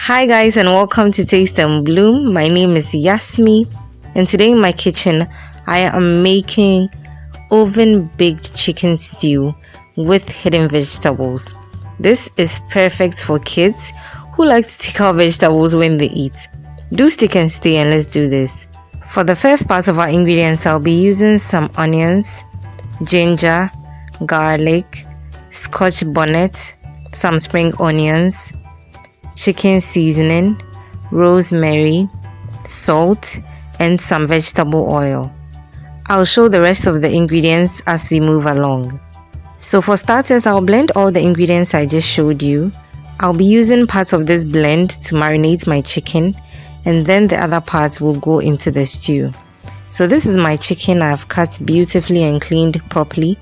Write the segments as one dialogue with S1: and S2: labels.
S1: Hi guys, and welcome to Taste and Bloom. My name is Yasmi, and today in my kitchen I am making oven baked chicken stew with hidden vegetables. This is perfect for kids who like to take out vegetables when they eat. Do stick and stay and let's do this. For the first part of our ingredients, I'll be using some onions, ginger, garlic, Scotch bonnet, some spring onions, chicken seasoning, rosemary, salt, and some vegetable oil. I'll show the rest of the ingredients as we move along. So for starters, I'll blend all the ingredients I just showed you. I'll be using parts of this blend to marinate my chicken, and then the other parts will go into the stew. So this is my chicken I've cut beautifully and cleaned properly.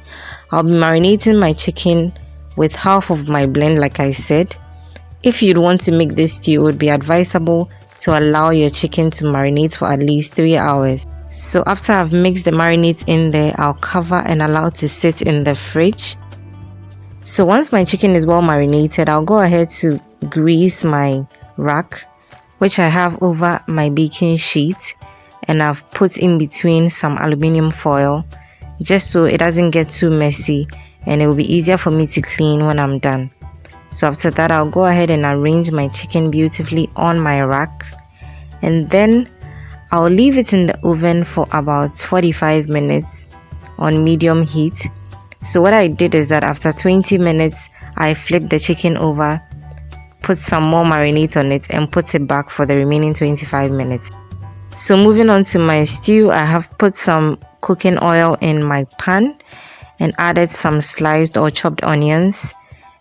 S1: I'll be marinating my chicken with half of my blend like I said. If you'd want to make this stew, it would be advisable to allow your chicken to marinate for at least 3 hours. So after I've mixed the marinade in there, I'll cover and allow it to sit in the fridge. So once my chicken is well marinated, I'll go ahead to grease my rack, which I have over my baking sheet, and I've put in between some aluminium foil just so it doesn't get too messy and it will be easier for me to clean when I'm done. So after that, I'll go ahead and arrange my chicken beautifully on my rack, and then I'll leave it in the oven for about 45 minutes on medium heat. So what I did is that after 20 minutes, I flipped the chicken over, put some more marinade on it, and put it back for the remaining 25 minutes. So moving on to my stew, I have put some cooking oil in my pan and added some sliced or chopped onions.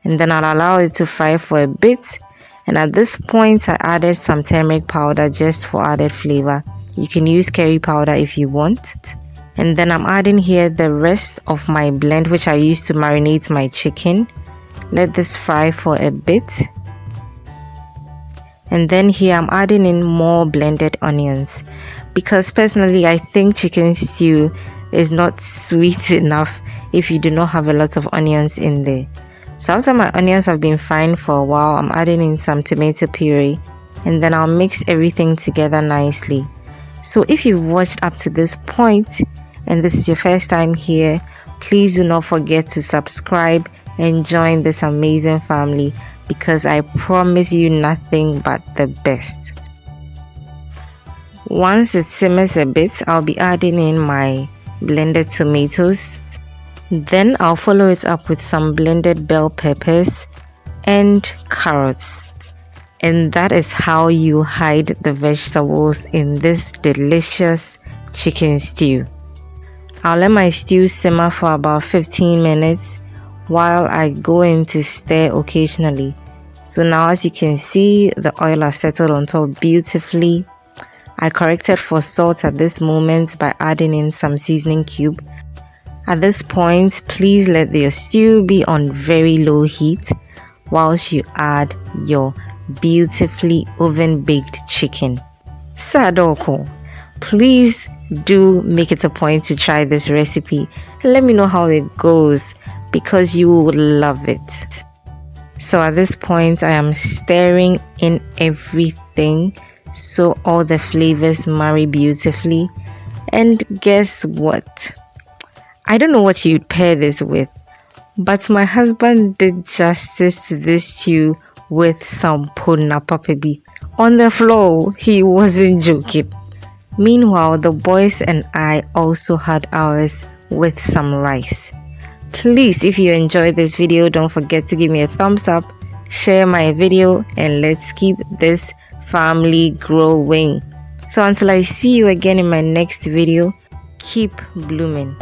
S1: And then I'll allow it to fry for a bit, and at this point I added some turmeric powder just for added flavor. You can use curry powder if you want. And then I'm adding here the rest of my blend, which I used to marinate my chicken. Let this fry for a bit, and then here I'm adding in more blended onions, because personally I think chicken stew is not sweet enough if you do not have a lot of onions in there. So after my onions have been frying for a while, I'm adding in some tomato puree, and then I'll mix everything together nicely. So if you've watched up to this point and this is your first time here, please do not forget to subscribe and join this amazing family, because I promise you nothing but the best. Once it simmers a bit, I'll be adding in my blended tomatoes. Then I'll follow it up with some blended bell peppers and carrots. And that is how you hide the vegetables in this delicious chicken stew. I'll let my stew simmer for about 15 minutes while I go in to stir occasionally. So now as you can see, the oil has settled on top beautifully. I corrected for salt at this moment by adding in some seasoning cube. At this point, please let your stew be on very low heat whilst you add your beautifully oven baked chicken. Sadoko, please do make it a point to try this recipe and let me know how it goes, because you will love it. So at this point, I am stirring in everything so all the flavors marry beautifully. And guess what? I don't know what you'd pair this with, but my husband did justice to this stew with some pona papabi. On the floor, he wasn't joking. Meanwhile, the boys and I also had ours with some rice. Please, if you enjoyed this video, don't forget to give me a thumbs up, share my video, and let's keep this family growing. So until I see you again in my next video, keep blooming.